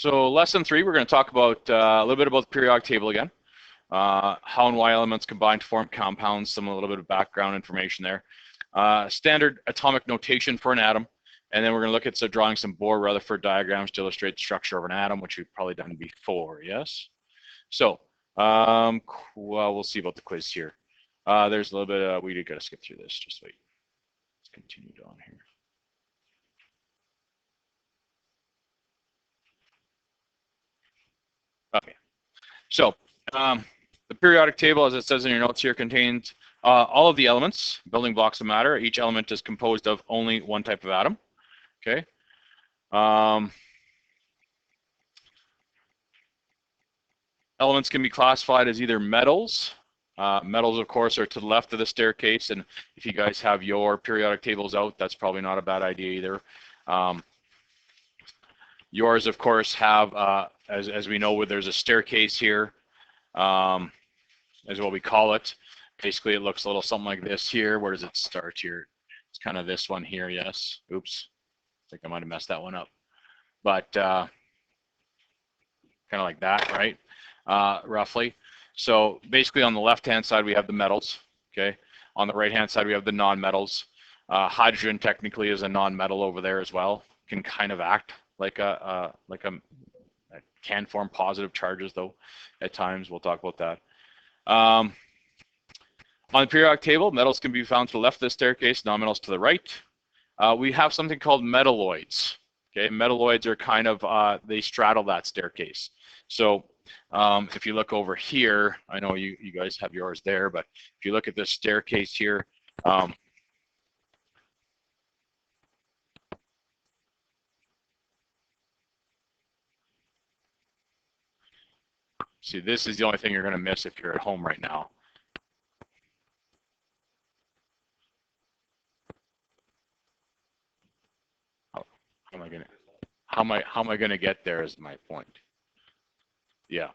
So lesson 3, we're going to talk about a little bit about the periodic table again, how and why elements combine to form compounds, a little bit of background information there, standard atomic notation for an atom, and then we're going to look at drawing some Bohr-Rutherford diagrams to illustrate the structure of an atom, which we've probably done before, yes? So, well, we'll see about the quiz here. There's a little bit, we got to skip through this, just wait. Let's continue on here. Okay, so the periodic table, as it says in your notes here, contains all of the elements, building blocks of matter. Each element is composed of only one type of atom. Okay. Elements can be classified as either metals. Metals, of course, are to the left of the staircase, and if you guys have your periodic tables out, that's probably not a bad idea either. Yours, of course, have, as we know, there's a staircase here, is what we call it. Basically, it looks a little something like this here. Where does it start here? It's kind of this one here, yes. Oops, I think I might have messed that one up. But kind of like that, right? Roughly. So basically on the left-hand side, we have the metals, okay? On the right-hand side, we have the non-metals. Hydrogen technically is a non-metal over there as well. Can kind of act like a can form positive charges though at times. We'll talk about that. On the periodic table, metals can be found to the left of the staircase, non-metals to the right. We have something called metalloids. Okay, metalloids are kind of, they straddle that staircase. So if you look over here, I know you guys have yours there, but if you look at this staircase here, see, this is the only thing you're going to miss if you're at home right now. How am I going to get there is my point. Yeah.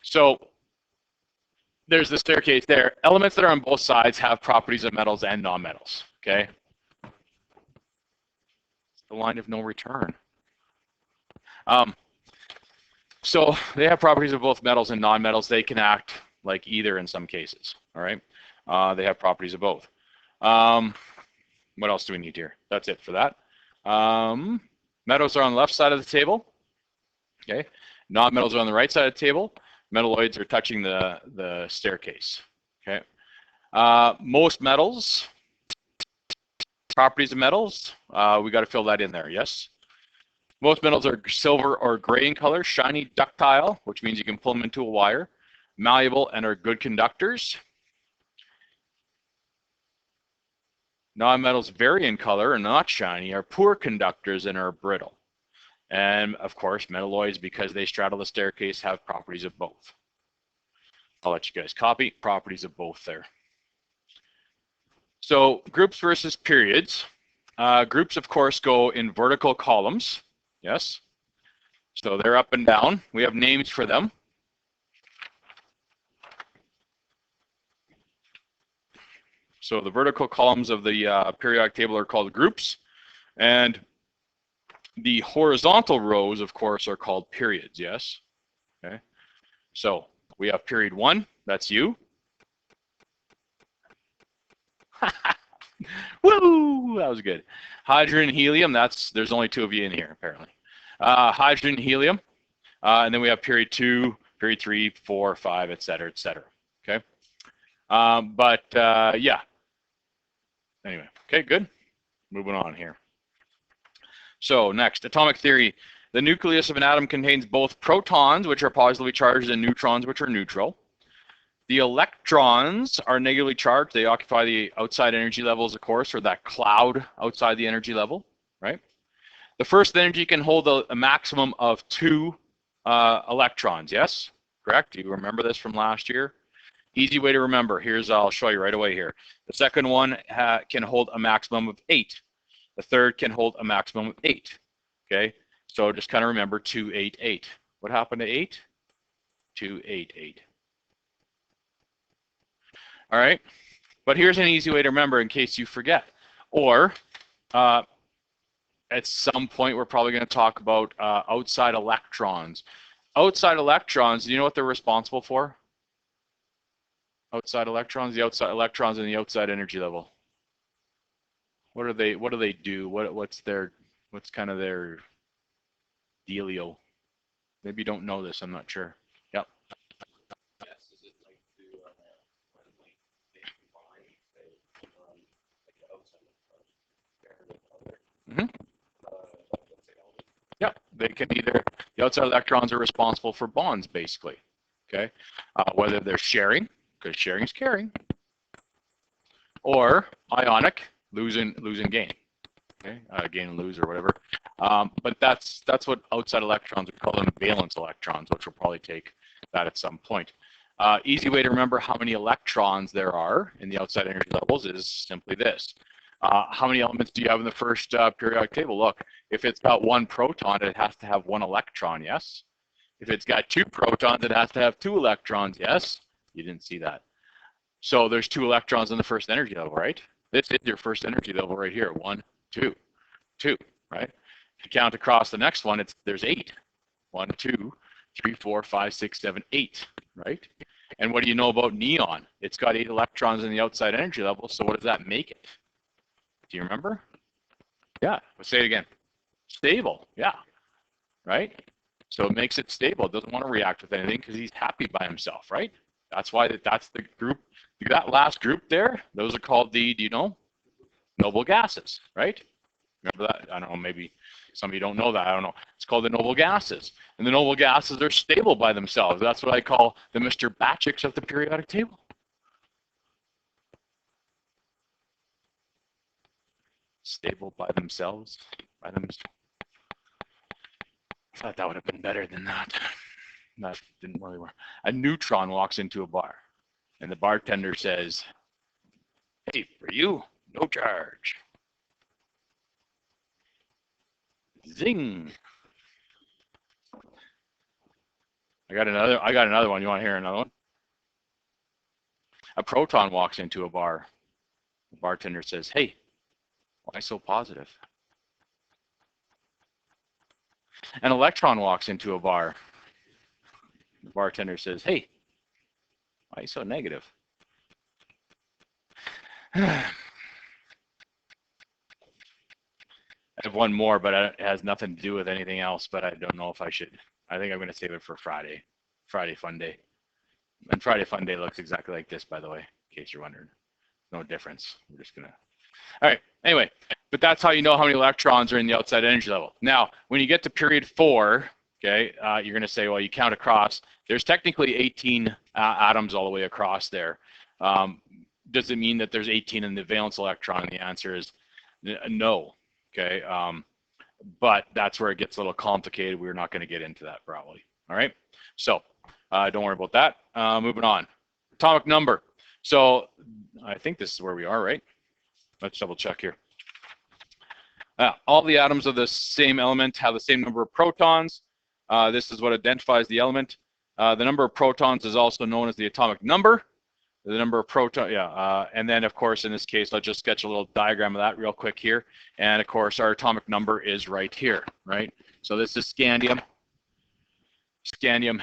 So there's the staircase there. Elements that are on both sides have properties of metals and non-metals. Okay. The line of no return. So they have properties of both metals and non-metals. They can act like either in some cases. All right. They have properties of both. What else do we need here? That's it for that. Metals are on the left side of the table. Okay. Non-metals are on the right side of the table. Metalloids are touching the staircase. Okay. Most metals, properties of metals, we got to fill that in there. Yes. Most metals are silver or gray in color, shiny, ductile, which means you can pull them into a wire, malleable, and are good conductors. Non-metals vary in color and not shiny, are poor conductors, and are brittle. And of course, metalloids, because they straddle the staircase, have properties of both. I'll let you guys copy properties of both there. So groups versus periods. Groups, of course, go in vertical columns. Yes. So they're up and down. We have names for them. So the vertical columns of the periodic table are called groups, and the horizontal rows, of course, are called periods, yes? Okay. So we have period 1, that's you. Woo! That was good. Hydrogen, helium, there's only 2 of you in here, apparently. Hydrogen, helium, and then we have period 2, period 3, 4, 5, et cetera, okay? Yeah. Anyway, okay, good. Moving on here. So next, atomic theory. The nucleus of an atom contains both protons, which are positively charged, and neutrons, which are neutral. The electrons are negatively charged. They occupy the outside energy levels, of course, or that cloud outside the energy level, right? The first energy can hold a maximum of 2 electrons, yes? Correct? Do you remember this from last year? Easy way to remember. I'll show you right away here. The second one can hold a maximum of 8. The third can hold a maximum of 8. Okay, so just kind of remember 2, 8, 8. What happened to 8? 2, 8, 8. All right, but here's an easy way to remember in case you forget. Or at some point, we're probably going to talk about outside electrons. Outside electrons, do you know what they're responsible for? Outside electrons, the outside electrons in the outside energy level. What do they do? What's kind of their dealio? Maybe you don't know this, I'm not sure. Yep. Mm-hmm. Yeah, they can either, the outside electrons are responsible for bonds, basically. Okay, whether they're sharing, because sharing is caring, or ionic, losing gain. Okay, gain and lose or whatever. But that's what outside electrons, we call them valence electrons, which we'll probably take that at some point. Easy way to remember how many electrons there are in the outside energy levels is simply this. How many elements do you have in the first periodic table? Look, if it's got one proton, it has to have one electron, yes? If it's got two protons, it has to have two electrons, yes? You didn't see that. So there's two electrons in the first energy level, right? This is your first energy level right here. 1, 2, 2, right? If you count across the next one, there's 8. 1, 2, 3, 4, 5, 6, 7, 8, right? And what do you know about neon? It's got 8 electrons in the outside energy level, so what does that make it? Do you remember? Yeah, let's say it again. Stable, yeah, right? So it makes it stable. It doesn't want to react with anything because he's happy by himself, right? That's why that's the group. That last group there, those are called the, do you know? Noble gases, right? Remember that? I don't know, maybe some of you don't know that. I don't know. It's called the noble gases. And the noble gases are stable by themselves. That's what I call the Mr. Bacheks of the periodic table. Stable by themselves. I thought that would have been better than that. That didn't really work. A neutron walks into a bar, and the bartender says, "Hey, for you, no charge." Zing. I got another one. You want to hear another one? A proton walks into a bar. The bartender says, "Hey, why so positive?" An electron walks into a bar. The bartender says, "Hey, why so negative?" I have one more, but it has nothing to do with anything else, but I don't know if I should. I think I'm going to save it for Friday. Friday Fun Day. And Friday Fun Day looks exactly like this, by the way, in case you're wondering. No difference. We're just going to. All right. Anyway, but that's how you know how many electrons are in the outside energy level. Now, when you get to period 4, okay, you're going to say, well, you count across. There's technically 18 atoms all the way across there. Does it mean that there's 18 in the valence electron? And the answer is no. Okay. But that's where it gets a little complicated. We're not going to get into that probably. All right. So don't worry about that. Moving on. Atomic number. So I think this is where we are, right? Let's double check here. All the atoms of the same element have the same number of protons. This is what identifies the element. The number of protons is also known as the atomic number. The number of protons, and then of course in this case, I'll just sketch a little diagram of that real quick here. And of course our atomic number is right here, right? So this is scandium. Scandium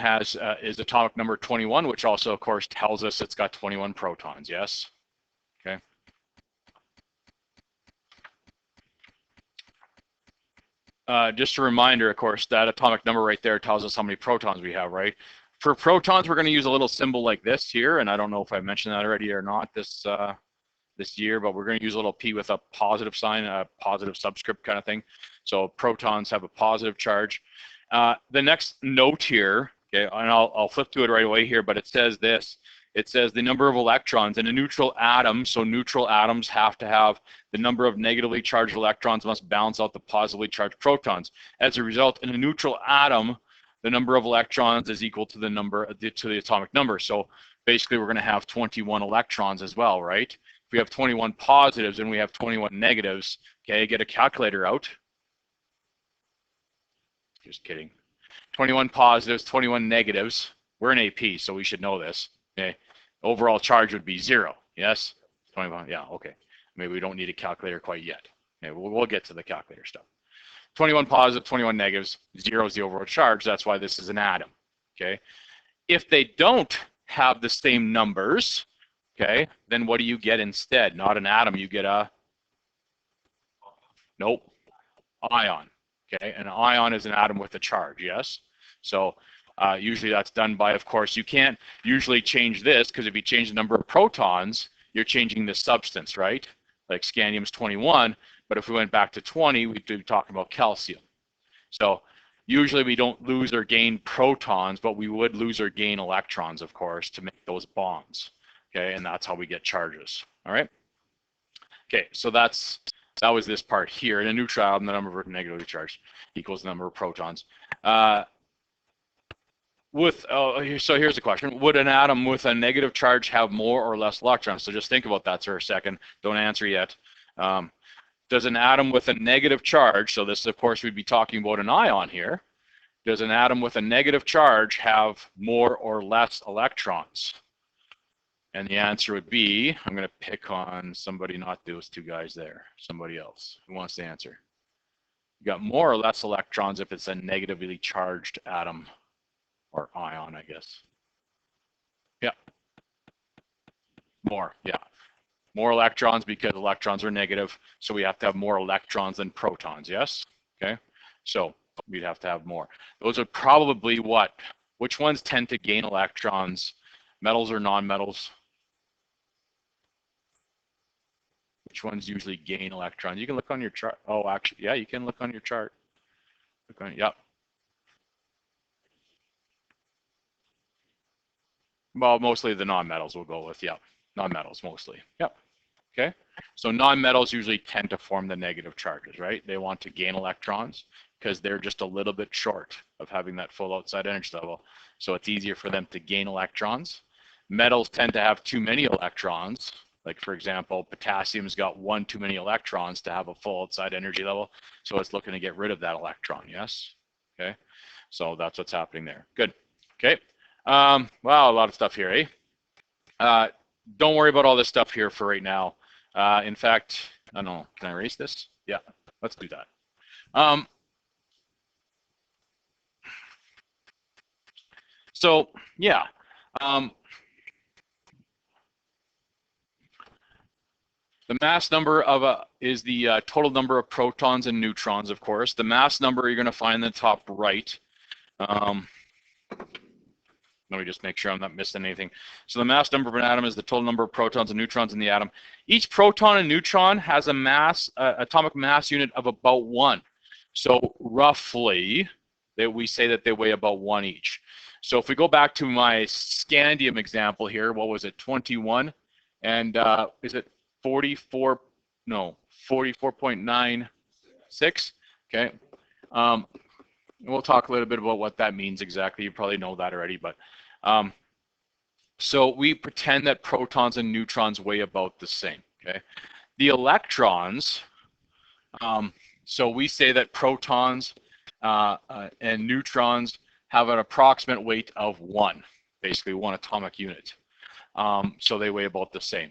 is atomic number 21, which also of course tells us it's got 21 protons, yes? Okay. Just a reminder, of course, that atomic number right there tells us how many protons we have, right? For protons, we're going to use a little symbol like this here, and I don't know if I mentioned that already or not this year, but we're going to use a little p with a positive sign, a positive subscript kind of thing. So protons have a positive charge. The next note here, okay, and I'll flip to it right away here, but it says this. It says the number of electrons in a neutral atom, so neutral atoms have to have the number of negatively charged electrons must balance out the positively charged protons. As a result, in a neutral atom, the number of electrons is equal to the atomic number. So basically we're going to have 21 electrons as well, right? If we have 21 positives and we have 21 negatives, okay, get a calculator out. Just kidding. 21 positives, 21 negatives. We're in AP, so we should know this. Okay, overall charge would be 0. Yes, 21. Yeah, okay. Maybe we don't need a calculator quite yet. Okay, we'll get to the calculator stuff. 21 positive, 21 negatives, 0 is the overall charge. That's why this is an atom, okay? If they don't have the same numbers, okay, then what do you get instead? Not an atom, you get a, nope, ion, okay? An ion is an atom with a charge, yes? So usually that's done by, of course, you can't usually change this, because if you change the number of protons, you're changing the substance, right? Like scandium's 21, but if we went back to 20, we'd be talking about calcium. So usually we don't lose or gain protons, but we would lose or gain electrons, of course, to make those bonds, okay? And that's how we get charges, all right? Okay, so that was this part here. In a neutral atom, the number of negatively charged equals the number of protons. So here's the question. Would an atom with a negative charge have more or less electrons? So just think about that for a second. Don't answer yet. Does an atom with a negative charge, so this, of course, we'd be talking about an ion here. Does an atom with a negative charge have more or less electrons? And the answer would be, I'm going to pick on somebody, not those two guys there, somebody else. Who wants to answer? You got more or less electrons if it's a negatively charged atom or ion, I guess. Yeah. More, yeah. More electrons because electrons are negative, so we have to have more electrons than protons, yes? Okay, so we'd have to have more. Those are probably what? Which ones tend to gain electrons, metals or non-metals? Which ones usually gain electrons? You can look on your chart. Oh, actually, yeah, you can look on your chart. Look on, yep. Well, mostly the non-metals we'll go with, yep. Non-metals mostly, yep. Okay, so non-metals usually tend to form the negative charges, right? They want to gain electrons because they're just a little bit short of having that full outside energy level. So it's easier for them to gain electrons. Metals tend to have too many electrons. Like, for example, potassium's got one too many electrons to have a full outside energy level. So it's looking to get rid of that electron, yes? Okay, so that's what's happening there. Good, okay. Wow, a lot of stuff here, eh? Don't worry about all this stuff here for right now. In fact, I don't know, can I erase this? Yeah, let's do that. So, yeah. The mass number of is the total number of protons and neutrons, of course. The mass number you're going to find in the top right. Let me just make sure I'm not missing anything. So the mass number of an atom is the total number of protons and neutrons in the atom. Each proton and neutron has a mass, atomic mass unit of about 1. So roughly, we say that they weigh about 1 each. So if we go back to my scandium example here, what was it, 21? And is it 44? No, 44.96. Okay. We'll talk a little bit about what that means exactly. You probably know that already, but so we pretend that protons and neutrons weigh about the same. Okay. The electrons. So we say that protons and neutrons have an approximate weight of 1, basically 1 atomic unit. So they weigh about the same.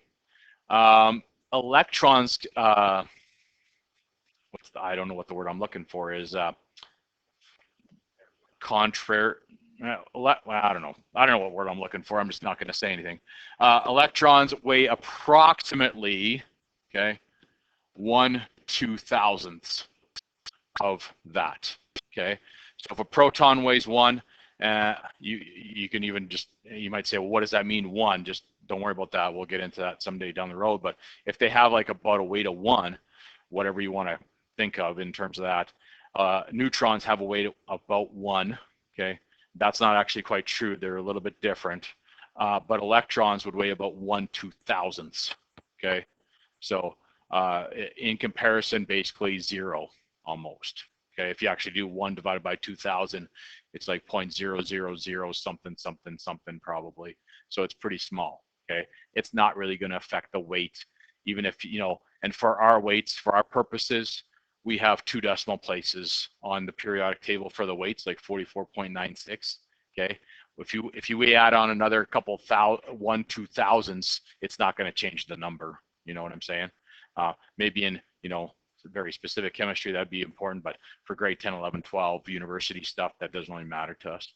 Electrons, I don't know what the word I'm looking for is, contrary, well, I don't know what word I'm looking for. I'm just not going to say anything. Electrons weigh approximately, okay, 1/2000th of that. Okay, so if a proton weighs 1, you can even just, you might say, well, what does that mean, 1? Just don't worry about that. We'll get into that someday down the road. But if they have like about a weight of 1, whatever you want to think of in terms of that, neutrons have a weight of about 1. Okay, that's not actually quite true. They're a little bit different. But electrons would weigh about 1/2000th. Okay, so in comparison, basically 0 almost. Okay, if you actually do 1 divided by 2000, it's like 0.000 something something something probably. So it's pretty small. Okay, it's not really going to affect the weight, even if, you know, and for our weights, for our purposes, we have 2 decimal places on the periodic table for the weights, like 44.96. Okay, if you add on another couple 1/2000ths, it's not going to change the number. You know what I'm saying? Maybe in, you know, very specific chemistry, that'd be important, but for grade 10, 11, 12 university stuff, that doesn't really matter to us.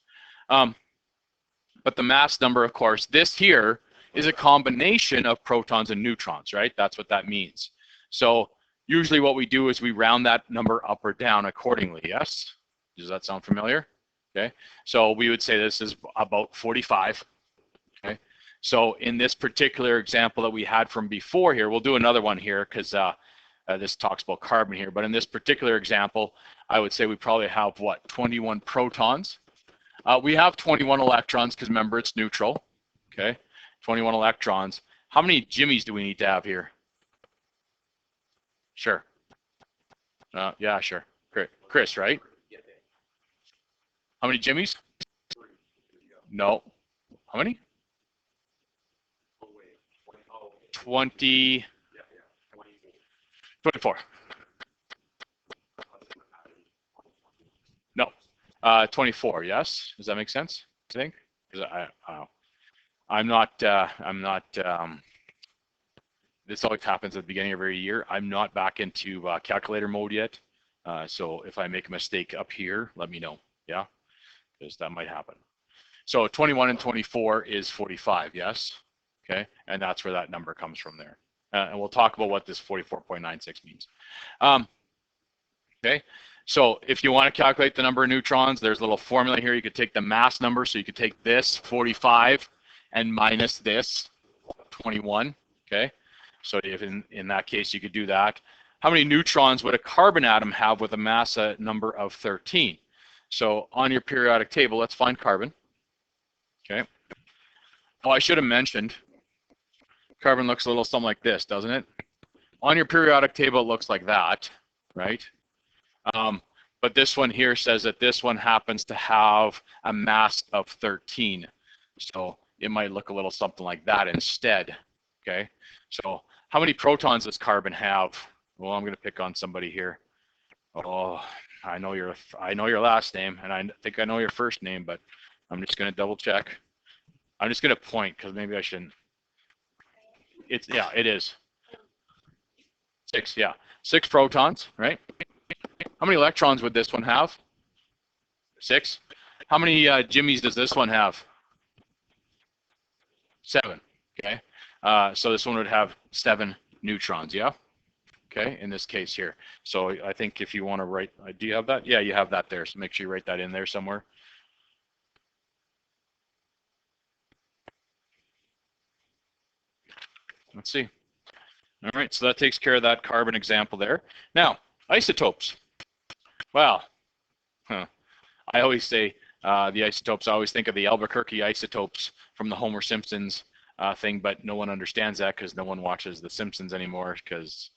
But the mass number, of course, this here is a combination of protons and neutrons, right? That's what that means. So usually what we do is we round that number up or down accordingly, yes? Does that sound familiar? Okay, so we would say this is about 45, okay? So in this particular example that we had from before here, we'll do another one here because this talks about carbon here, but in this particular example, I would say we probably have, what, 21 protons. We have 21 electrons because remember it's neutral, okay? 21 electrons. How many jimmies do we need to have here? Sure. Yeah, sure. Chris, right? How many jimmies? No. How many? 20. 24. No. 24. Yes. Does that make sense? I think. I'm not. This always happens at the beginning of every year. I'm not back into calculator mode yet. So if I make a mistake up here, let me know. Yeah, because that might happen. So 21 and 24 is 45. Yes. Okay, and that's where that number comes from there. And we'll talk about what this 44.96 means. Okay, so if you want to calculate the number of neutrons, there's a little formula here. You could take the mass number, so you could take this 45 and minus this 21. Okay, so if in that case you could do that. How many neutrons would a carbon atom have with a mass number of 13? So on your periodic table, let's find carbon. Okay. Oh, I should have mentioned, carbon looks a little something like this, doesn't it? On your periodic table, it looks like that, right? But this one here says that this one happens to have a mass of 13. So it might look a little something like that instead, okay? So how many protons does carbon have? Well, I'm going to pick on somebody here. Oh, I know your last name, and I think I know your first name, but I'm just going to double check. I'm just going to point because maybe I shouldn't. Yeah, it is 6. Yeah, 6 protons, right? How many electrons would this one have? 6. How many jimmies does this one have? 7. Okay. So this one would have 7 neutrons. Yeah. Okay. In this case here. So I think if you want to write, do you have that? Yeah, you have that there. So make sure you write that in there somewhere. Let's see. All right. So that takes care of that carbon example there. Now, isotopes. Well, I always say the isotopes, I always think of the Albuquerque isotopes from the Homer Simpsons thing, but no one understands that because no one watches The Simpsons anymore because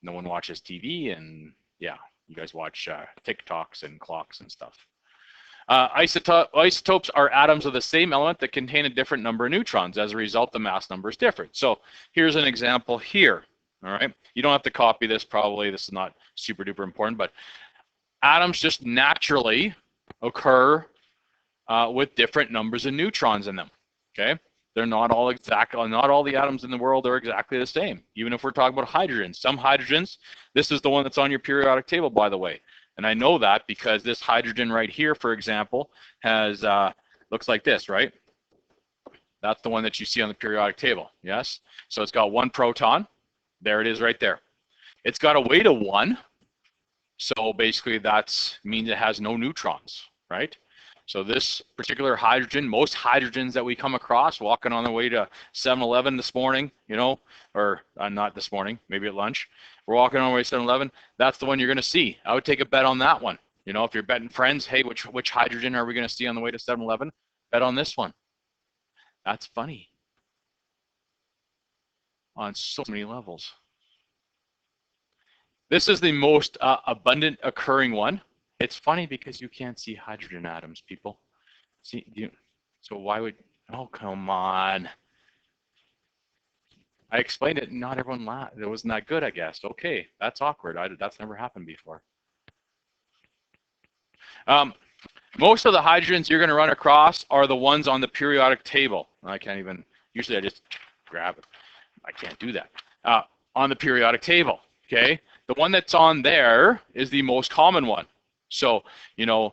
no one watches TV, and yeah, you guys watch TikToks and clocks and stuff. Isotopes are atoms of the same element that contain a different number of neutrons. As a result, the mass number is different. So here's an example here. All right, you don't have to copy this probably. This is not super duper important, but atoms just naturally occur with different numbers of neutrons in them. Okay, they're not all the atoms in the world are exactly the same. Even if we're talking about hydrogen, some hydrogens, this is the one that's on your periodic table, by the way. And I know that because this hydrogen right here, for example, has looks like this, right? That's the one that you see on the periodic table. Yes. So it's got 1 proton. There it is, right there. It's got a weight of 1. So basically that means it has no neutrons, right? So this particular hydrogen, most hydrogens that we come across walking on the way to 7-Eleven this morning, you know, or not this morning, maybe at lunch, we're walking on the way to 7-Eleven, that's the one you're going to see. I would take a bet on that one. You know, if you're betting friends, hey, which hydrogen are we going to see on the way to 7-Eleven? Bet on this one. That's funny. On so many levels. This is the most abundant occurring one. It's funny because you can't see hydrogen atoms, people. See, so why would, oh, come on. I explained it, not everyone laughed. It wasn't that good, I guess. Okay, that's awkward. That's never happened before. Most of the hydrogens you're going to run across are the ones on the periodic table. I can't even, usually I just grab it. I can't do that. On the periodic table, okay? The one that's on there is the most common one. So, you know,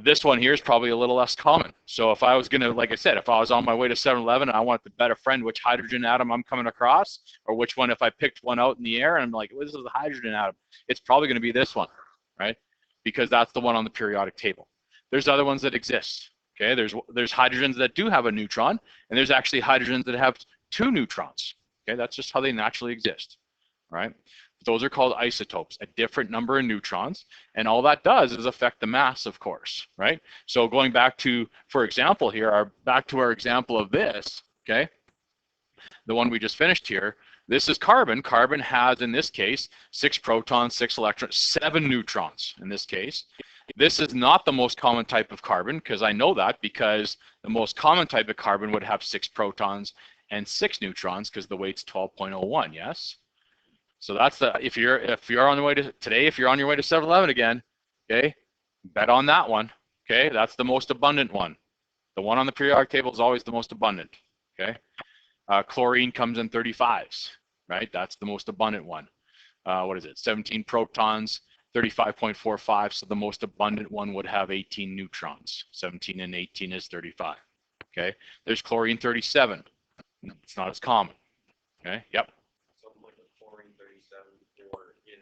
this one here is probably a little less common. So if I was going to, like I said, if I was on my way to 7-Eleven and I wanted to bet a friend which hydrogen atom I'm coming across, or which one, if I picked one out in the air and I'm like, well, this is a hydrogen atom, it's probably going to be this one, right? Because that's the one on the periodic table. There's other ones that exist. Okay, there's hydrogens that do have a neutron, and there's actually hydrogens that have 2 neutrons. Okay, that's just how they naturally exist. All right, those are called isotopes, a different number of neutrons, and all that does is affect the mass, of course, right? So going back to, for example here, back to our example of this, okay, the one we just finished here, this is carbon. Carbon has, in this case, 6 protons, 6 electrons, 7 neutrons in this case. This is not the most common type of carbon, because I know that because the most common type of carbon would have 6 protons and 6 neutrons, because the weight's 12.01, yes? So that's the, if you're on the way to, today, if you're on your way to 7-Eleven again, okay, bet on that one, okay? That's the most abundant one. The one on the periodic table is always the most abundant, okay? Chlorine comes in 35s, right? That's the most abundant one. What is it? 17 protons, 35.45, so the most abundant one would have 18 neutrons. 17 and 18 is 35, okay? There's chlorine 37. It's not as common, okay? Yep. So like the chlorine 37 or in,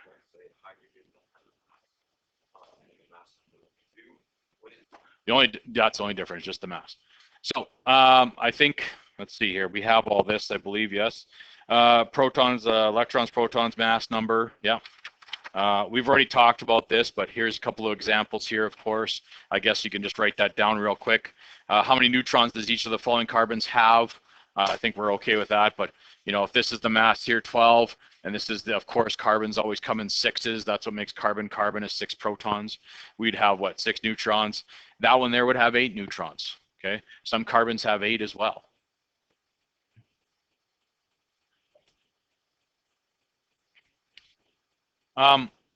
let's say, hydrogen, mass that's the only difference, just the mass. So I think, let's see here, we have all this, I believe, yes. Protons, electrons, protons, mass number, yeah. We've already talked about this, but here's a couple of examples here, of course. I guess you can just write that down real quick. How many neutrons does each of the following carbons have? I think we're okay with that, but you know, if this is the mass here, 12, and this is the, of course, carbons always come in 6s. That's what makes carbon. Carbon is 6 protons. We'd have what, 6 neutrons. That one there would have 8 neutrons. Okay, some carbons have 8 as well.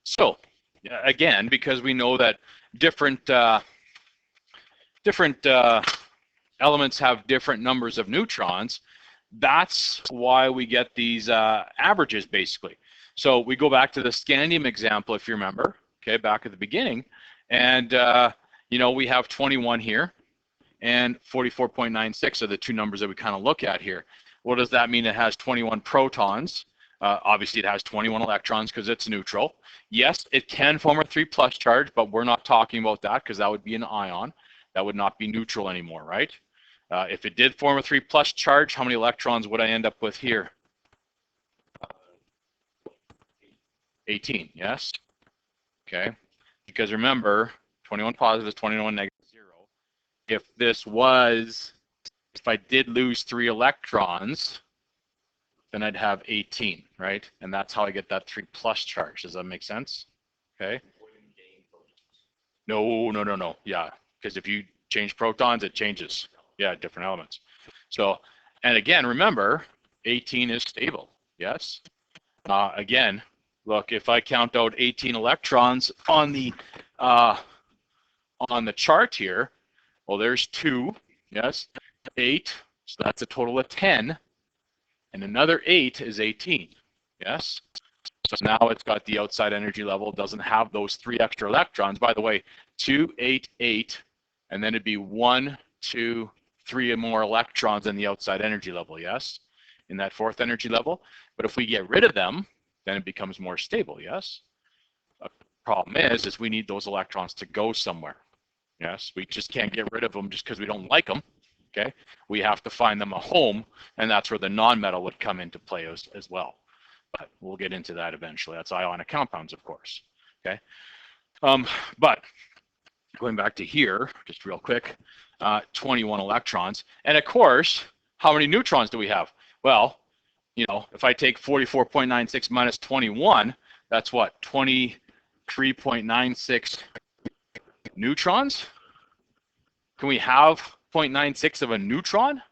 So again, because we know that different elements have different numbers of neutrons, that's why we get these averages, basically. So we go back to the scandium example, if you remember, okay, back at the beginning, and you know, we have 21 here, and 44.96 are the two numbers that we kind of look at here. What does that mean? It has 21 protons. Obviously, it has 21 electrons because it's neutral. Yes, it can form a 3+ charge, but we're not talking about that because that would be an ion. That would not be neutral anymore, right? If it did form a 3+ charge, how many electrons would I end up with here? 18, yes? Okay, because remember, 21 positive is 21 negative 0. If I did lose 3 electrons, then I'd have 18, right? And that's how I get that 3+ charge. Does that make sense? Okay. No. Yeah, because if you change protons, it changes. Yeah, different elements. So, and again, remember, 18 is stable. Yes. Again, look, if I count out 18 electrons on the chart here, well, there's 2. Yes, 8. So that's a total of 10. And another 8 is 18, yes? So now it's got the outside energy level, doesn't have those 3 extra electrons. By the way, 2, 8, 8, and then it'd be 1, 2, 3 more electrons in the outside energy level, yes? In that 4th energy level. But if we get rid of them, then it becomes more stable, yes? The problem is we need those electrons to go somewhere, yes? We just can't get rid of them just because we don't like them. Okay, we have to find them a home, and that's where the nonmetal would come into play as well. But we'll get into that eventually. That's ionic compounds, of course. Okay, but going back to here, just real quick, 21 electrons, and of course, how many neutrons do we have? Well, you know, if I take 44.96 minus 21, that's what, 23.96 neutrons? Can we have 0.96 of a neutron?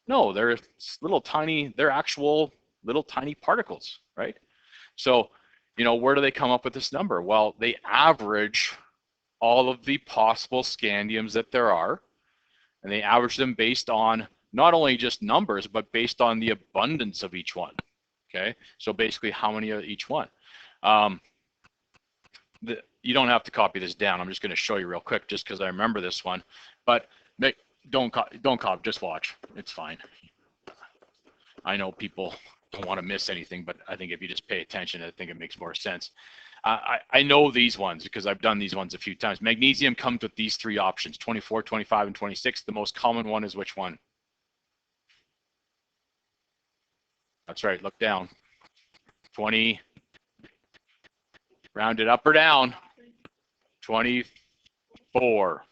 No, they're little tiny, they're actual little tiny particles, right? So, you know, where do they come up with this number? Well, they average all of the possible scandiums that there are, and they average them based on not only just numbers, but based on the abundance of each one, okay? So basically how many of each one. You don't have to copy this down. I'm just going to show you real quick just because I remember this one. But don't copy, just watch. It's fine. I know people don't want to miss anything, but I think if you just pay attention, I think it makes more sense. I know these ones because I've done these ones a few times. Magnesium comes with these three options, 24, 25, and 26. The most common one is which one? That's right, look down. 20, round it up or down, 24,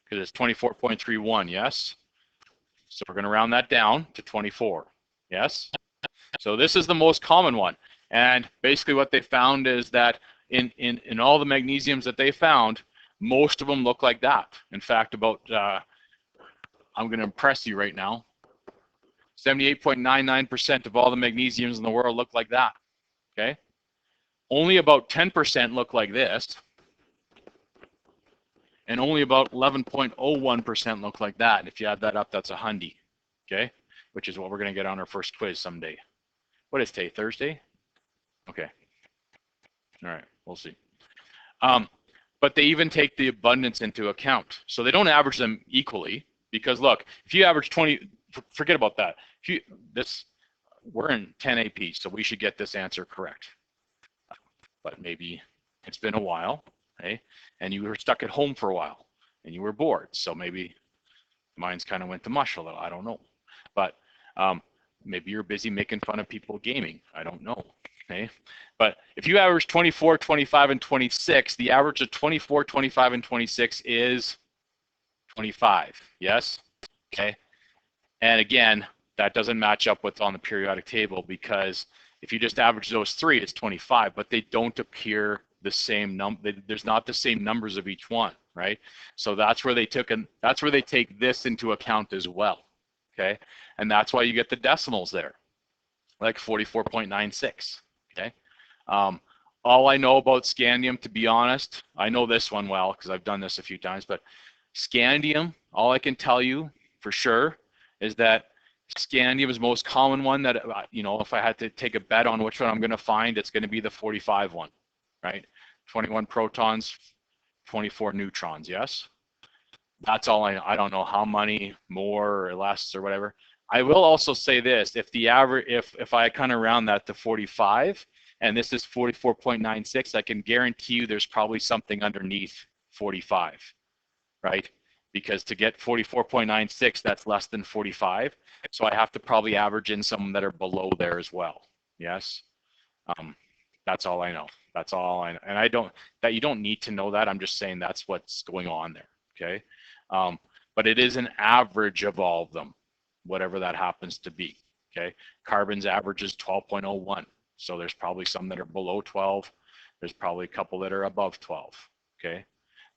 because it's 24.31, yes? So we're going to round that down to 24, yes? So this is the most common one. And basically what they found is that in all the magnesiums that they found, most of them look like that. In fact, about, I'm going to impress you right now, 78.99% of all the magnesiums in the world look like that, okay? Only about 10% look like this, and only about 11.01% look like that. If you add that up, that's a hundy, okay? Which is what we're going to get on our first quiz someday. What is today, Thursday? Okay. All right, we'll see. But they even take the abundance into account. So they don't average them equally because look, if you average 20, forget about that. If you, we're in 10 AP, so we should get this answer correct. But maybe it's been a while, okay? And you were stuck at home for a while and you were bored. So maybe mine's kind of went to mush a little, I don't know. But maybe you're busy making fun of people gaming, I don't know. Okay, but if you average 24, 25, and 26, the average of 24, 25, and 26 is 25, yes? Okay, and again, that doesn't match up with on the periodic table because if you just average those three, it's 25, but they don't appear the same number. There's not the same numbers of each one, right? So that's where they that's where they take this into account as well, okay? And that's why you get the decimals there, like 44.96. Okay. All I know about scandium, to be honest, I know this one well because I've done this a few times, but scandium, all I can tell you for sure is that scandium is the most common one that, you know, if I had to take a bet on which one I'm going to find, it's going to be the 45 one, right? 21 protons, 24 neutrons, yes? That's all I know. I don't know how many more or less or whatever. I will also say this, if the average, if I kind of round that to 45, and this is 44.96, I can guarantee you there's probably something underneath 45, right? Because to get 44.96, that's less than 45. So I have to probably average in some that are below there as well, yes? That's all I know. That's all I know. And I don't, that you don't need to know that. I'm just saying that's what's going on there, okay? But it is an average of all of them, whatever that happens to be, okay? Carbon's average is 12.01, so there's probably some that are below 12. There's probably a couple that are above 12, okay?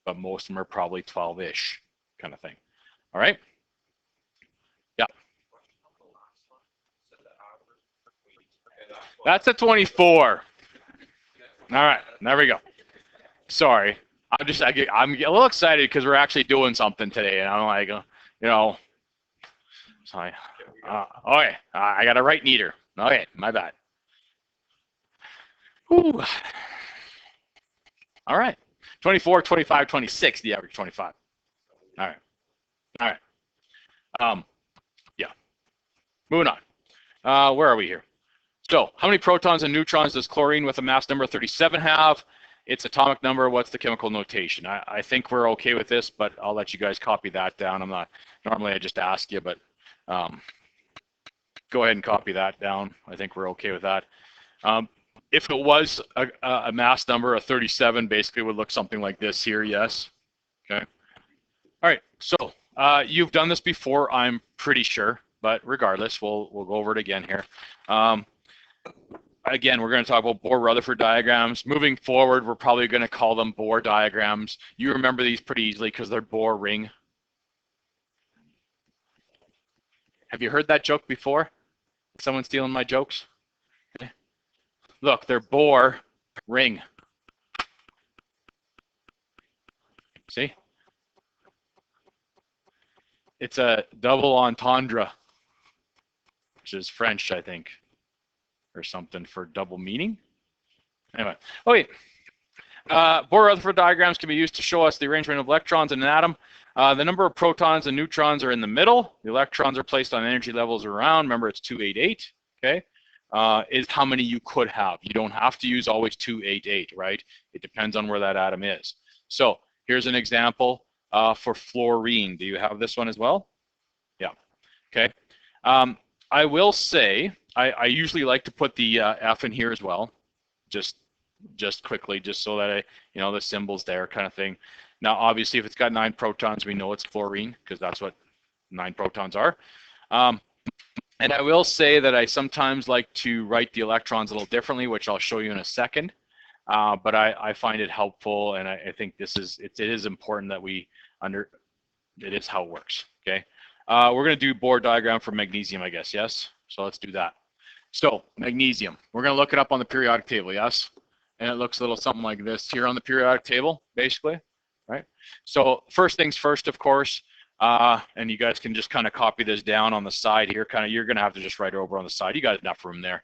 But most of them are probably 12-ish kind of thing, all right? Yeah. That's a 24. All right, there we go. Sorry, I'm a little excited because we're actually doing something today, and I'm like, you know, sorry. Okay, I got a right neater. Okay, my bad. Whew. All right, 24, 25, 26, the average 25. All right, all right. Yeah, moving on. Where are we here? So, how many protons and neutrons does chlorine with a mass number 37 have? Its atomic number, what's the chemical notation? I think we're okay with this, but I'll let you guys copy that down. I'm not, normally I just ask you, but go ahead and copy that down. I think we're okay with that. If it was a mass number, a 37 basically would look something like this here, yes? Okay. All right, so you've done this before, I'm pretty sure, but regardless, we'll go over it again here. Again, we're going to talk about Bohr-Rutherford diagrams. Moving forward, we're probably going to call them Bohr diagrams. You remember these pretty easily because they're Bohr ring. Have you heard that joke before? Someone stealing my jokes? Okay. Look, they're Bohr ring. See? It's a double entendre, which is French, I think, or something for double meaning. Anyway, okay. Bohr-Rutherford diagrams can be used to show us the arrangement of electrons in an atom. The number of protons and neutrons are in the middle. The electrons are placed on energy levels around. Remember, it's 288, okay? Is how many you could have. You don't have to use always 288, right? It depends on where that atom is. So here's an example for fluorine. Do you have this one as well? Yeah, okay. I will say, I usually like to put the F in here as well, just quickly, just so that the symbol's there kind of thing. Now, obviously, if it's got 9 protons, we know it's fluorine because that's what 9 protons are. And I will say that I sometimes like to write the electrons a little differently, which I'll show you in a second. But I find it helpful, and I think it is important that it is how it works, okay? We're going to do Bohr diagram for magnesium, I guess, yes? So let's do that. So magnesium, we're going to look it up on the periodic table, yes? And it looks a little something like this here on the periodic table, basically, right? So first things first, of course, and you guys can just kind of copy this down on the side here. You're going to have to just write it over on the side. You got enough room there.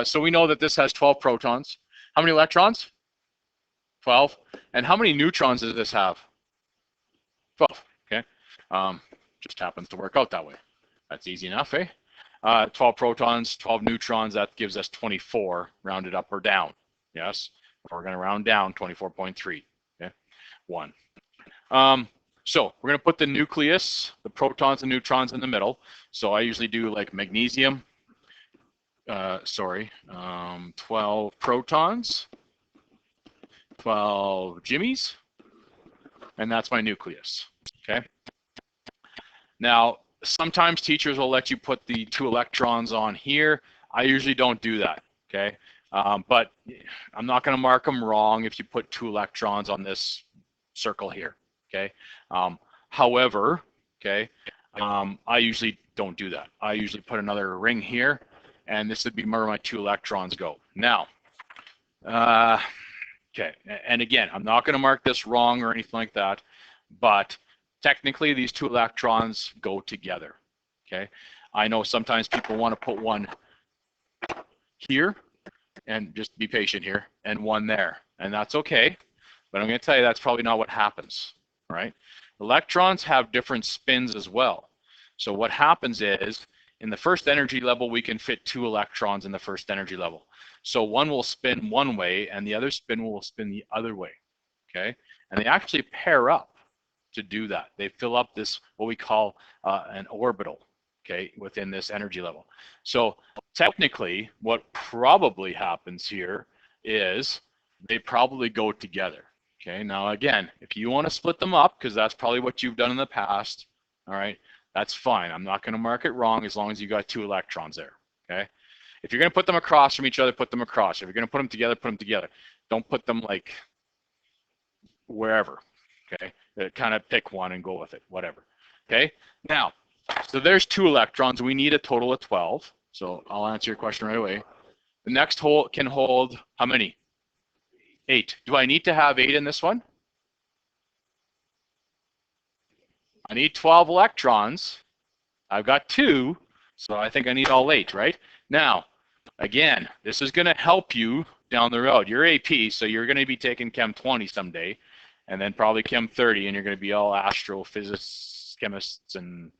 So we know that this has 12 protons. How many electrons? 12. And how many neutrons does this have? 12, okay? Just happens to work out that way. That's easy enough, eh? 12 protons, 12 neutrons, that gives us 24, rounded up or down. Yes, we're going to round down 24.3, okay? 1. So we're going to put the nucleus, the protons and neutrons in the middle. So I usually do like magnesium, 12 protons, 12 jimmies, and that's my nucleus, okay? Now, sometimes teachers will let you put the 2 electrons on here. I usually don't do that, okay? But I'm not going to mark them wrong if you put 2 electrons on this circle here, okay? However, okay, I usually don't do that. I usually put another ring here, and this would be where my 2 electrons go. Now, okay, and again, I'm not going to mark this wrong or anything like that, but technically these 2 electrons go together, okay? I know sometimes people want to put one here, and just be patient here, and one there, and that's okay, but I'm going to tell you that's probably not what happens, right? Electrons have different spins as well. So what happens is, in the first energy level, we can fit 2 electrons in the first energy level. So one will spin one way, and the other spin will spin the other way, okay? And they actually pair up to do that. They fill up this, what we call an orbital, okay, within this energy level. So technically, what probably happens here is they probably go together, okay? Now again, if you want to split them up, because that's probably what you've done in the past, all right, that's fine. I'm not going to mark it wrong as long as you got 2 electrons there, okay? If you're going to put them across from each other, put them across. If you're going to put them together, put them together. Don't put them like wherever, okay? Kind of pick one and go with it, whatever, okay? Now, so there's 2 electrons. We need a total of 12. So I'll answer your question right away. The next hole can hold how many? 8. Do I need to have 8 in this one? I need 12 electrons. I've got 2, so I think I need all 8, right? Now, again, this is going to help you down the road. You're AP, so you're going to be taking Chem 20 someday, and then probably Chem 30, and you're going to be all astrophysics chemists, and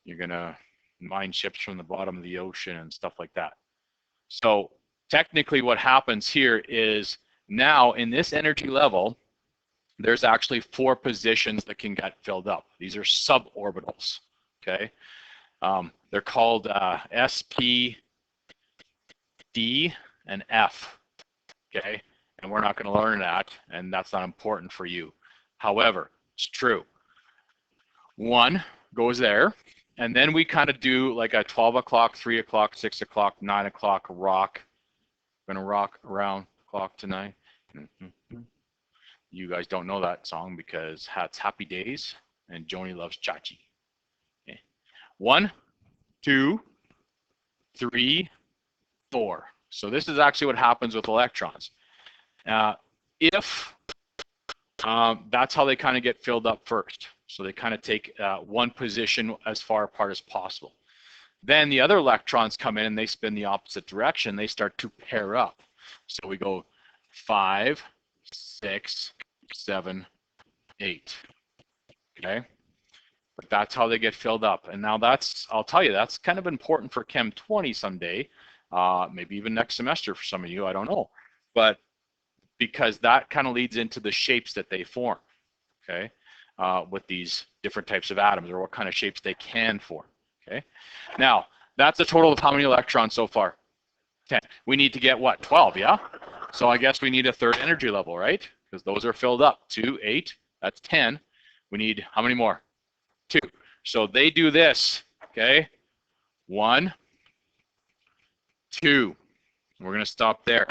you're going to mine ships from the bottom of the ocean and stuff like that. So technically what happens here is now in this energy level, there's actually 4 positions that can get filled up. These are suborbitals, okay? They're called S, P, D, and F, okay? And we're not going to learn that, and that's not important for you. However, it's true. 1 goes there, and then we kind of do like a 12 o'clock, 3 o'clock, 6 o'clock, 9 o'clock rock. We're going to rock around the clock tonight. You guys don't know that song because it's Happy Days and Joni Loves Chachi. Okay. 1, 2, 3, 4. So this is actually what happens with electrons. If that's how they kind of get filled up first. So they kind of take one position as far apart as possible. Then the other electrons come in and they spin the opposite direction. They start to pair up. So we go 5, 6, 7, 8. Okay? But that's how they get filled up. And now that's, I'll tell you, that's kind of important for Chem 20 someday, maybe even next semester for some of you, I don't know. But because that kind of leads into the shapes that they form, okay, with these different types of atoms, or what kind of shapes they can form, okay? Now, that's a total of how many electrons so far? 10. We need to get what, 12, yeah? So I guess we need a third energy level, right? Because those are filled up. 2, 8, that's 10. We need how many more? 2. So they do this, okay? 1, 2. We're going to stop there.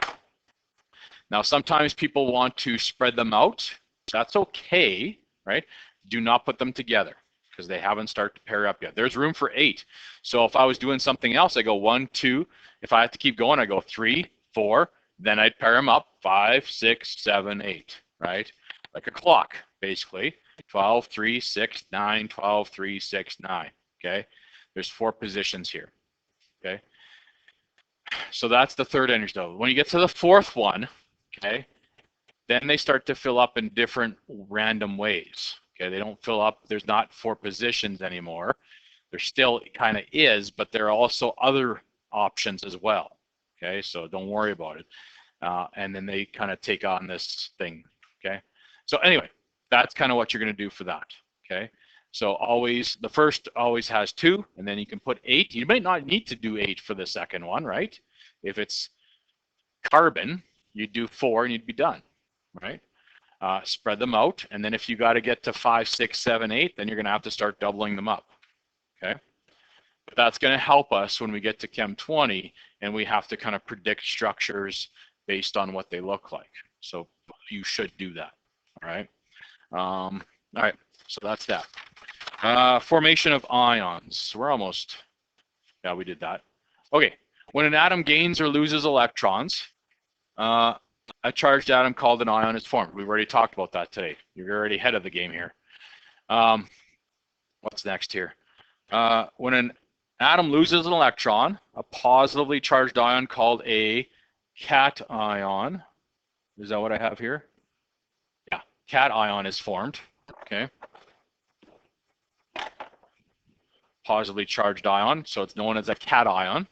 Now, sometimes people want to spread them out. That's okay, right? Do not put them together because they haven't started to pair up yet. There's room for 8. So if I was doing something else, I go 1, 2. If I have to keep going, I go 3, 4. Then I'd pair them up 5, 6, 7, 8, right? Like a clock, basically. 12, 3, 6, 9, 12, 3, 6, 9, okay? There's 4 positions here, okay? So that's the third energy level. When you get to the fourth one, okay, then they start to fill up in different random ways, okay? They don't fill up, there's not 4 positions anymore. There still kind of is, but there are also other options as well, okay? So don't worry about it. And then they kind of take on this thing, okay? So anyway, that's kind of what you're going to do for that, okay? So always, the first always has 2, and then you can put 8. You might not need to do 8 for the second one, right? If it's carbon, you'd do 4 and you'd be done, right? Spread them out, and then if you got to get to 5, 6, 7, 8, then you're going to have to start doubling them up, okay? But that's going to help us when we get to Chem 20, and we have to kind of predict structures based on what they look like. So you should do that, all right? All right, so that's that. Formation of ions. We're almost, yeah, we did that. Okay, when an atom gains or loses electrons, a charged atom called an ion is formed. We've already talked about that today. You're already ahead of the game here. What's next here? When an atom loses an electron, a positively charged ion called a cation. Is that what I have here? Yeah, cation is formed, okay? Positively charged ion, so it's known as a cation.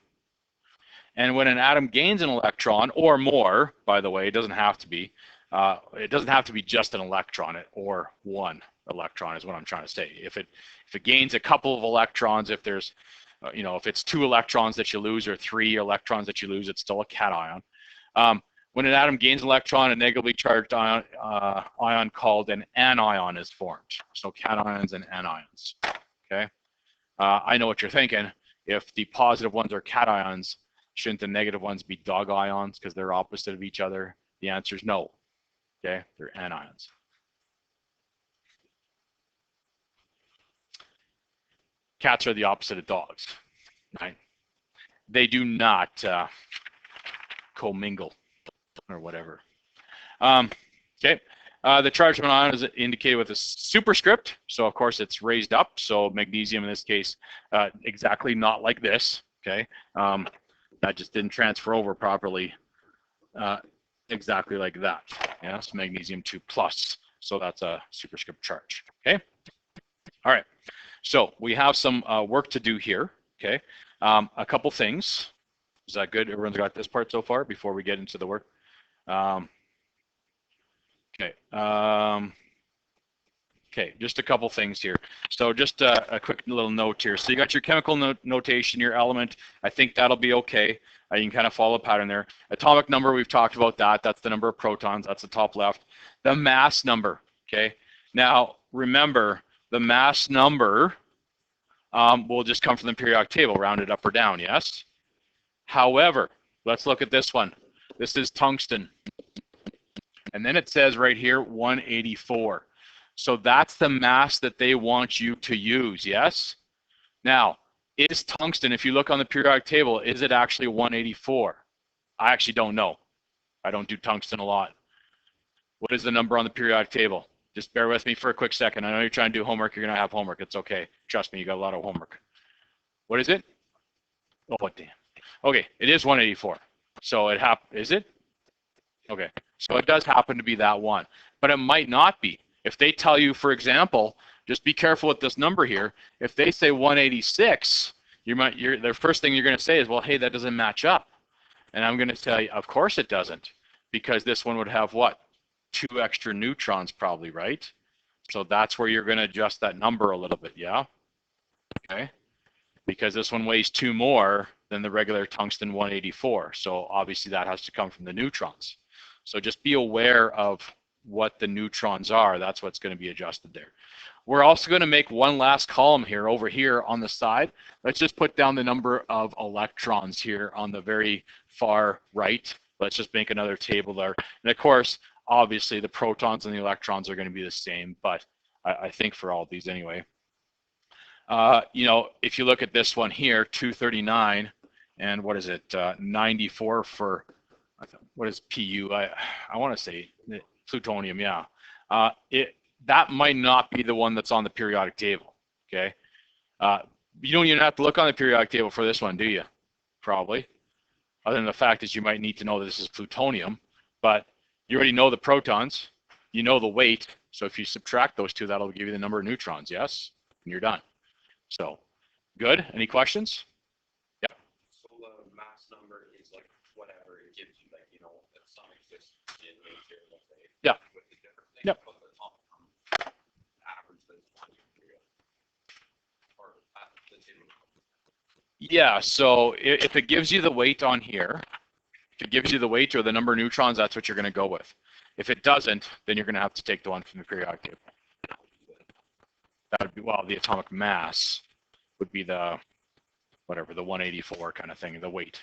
And when an atom gains an electron or more, by the way, it doesn't have to be just an electron, or 1 electron is what I'm trying to say. If it gains a couple of electrons, if there's if it's 2 electrons that you lose or 3 electrons that you lose, it's still a cation. When an atom gains an electron, a negatively charged ion called an anion is formed. So cations and anions, okay? I know what you're thinking. If the positive ones are cations, shouldn't the negative ones be dog ions because they're opposite of each other? The answer is no, okay? They're anions. Cats are the opposite of dogs, right? They do not commingle or whatever. Okay, the charge of an ion is indicated with a superscript, so of course it's raised up. So magnesium in this case, exactly not like this. Okay, that just didn't transfer over properly, exactly like that. Yes, magnesium 2 plus. So that's a superscript charge. Okay, all right. So we have some work to do here. Okay, a couple things. Is that good? Everyone's got this part so far before we get into the work. Okay. Okay, just a couple things here. So just a quick little note here. So you got your chemical notation, your element. I think that'll be okay. You can kind of follow a pattern there. Atomic number, we've talked about that. That's the number of protons. That's the top left. The mass number, okay? Now, remember, the mass number will just come from the periodic table, rounded up or down, yes? However, let's look at this one. This is tungsten. And then it says right here, 184. So that's the mass that they want you to use, yes? Now, is tungsten, if you look on the periodic table, is it actually 184? I actually don't know. I don't do tungsten a lot. What is the number on the periodic table? Just bear with me for a quick second. I know you're trying to do homework. You're going to have homework. It's okay. Trust me, you got a lot of homework. What is it? Oh, damn. Okay, it is 184. So it is it? Okay. So it does happen to be that one, but it might not be. If they tell you, for example, just be careful with this number here. If they say 186, the first thing you're going to say is, well, hey, that doesn't match up. And I'm going to tell you, of course it doesn't, because this one would have what? 2 extra neutrons probably, right? So that's where you're going to adjust that number a little bit, yeah? Okay. Because this one weighs 2 more than the regular tungsten 184. So obviously that has to come from the neutrons. So just be aware of what the neutrons are. That's what's going to be adjusted there. We're also going to make one last column here over here on the side. Let's just put down the number of electrons here on the very far right. Let's just make another table there. And of course, obviously the protons and the electrons are going to be the same, but I think for all of these anyway. You know, if you look at this one here, 239, and what is it, 94 for, what is PU? I want to say plutonium, yeah. That might not be the one that's on the periodic table, okay? You don't even have to look on the periodic table for this one, do you? Probably. Other than the fact that you might need to know that this is plutonium, but you already know the protons, you know the weight, so if you subtract those two, that'll give you the number of neutrons, yes? And you're done. So, good. Any questions? Yeah. So the mass number is like whatever it gives you, like, you know, that some exist in nature, let's say. Yeah. With the different things. Yep. But the average that's or the table. Yeah. So if it gives you the weight on here, if it gives you the weight or the number of neutrons, that's what you're going to go with. If it doesn't, then you're going to have to take the one from the periodic table. That would be, well, the atomic mass would be the, whatever, the 184 kind of thing, the weight.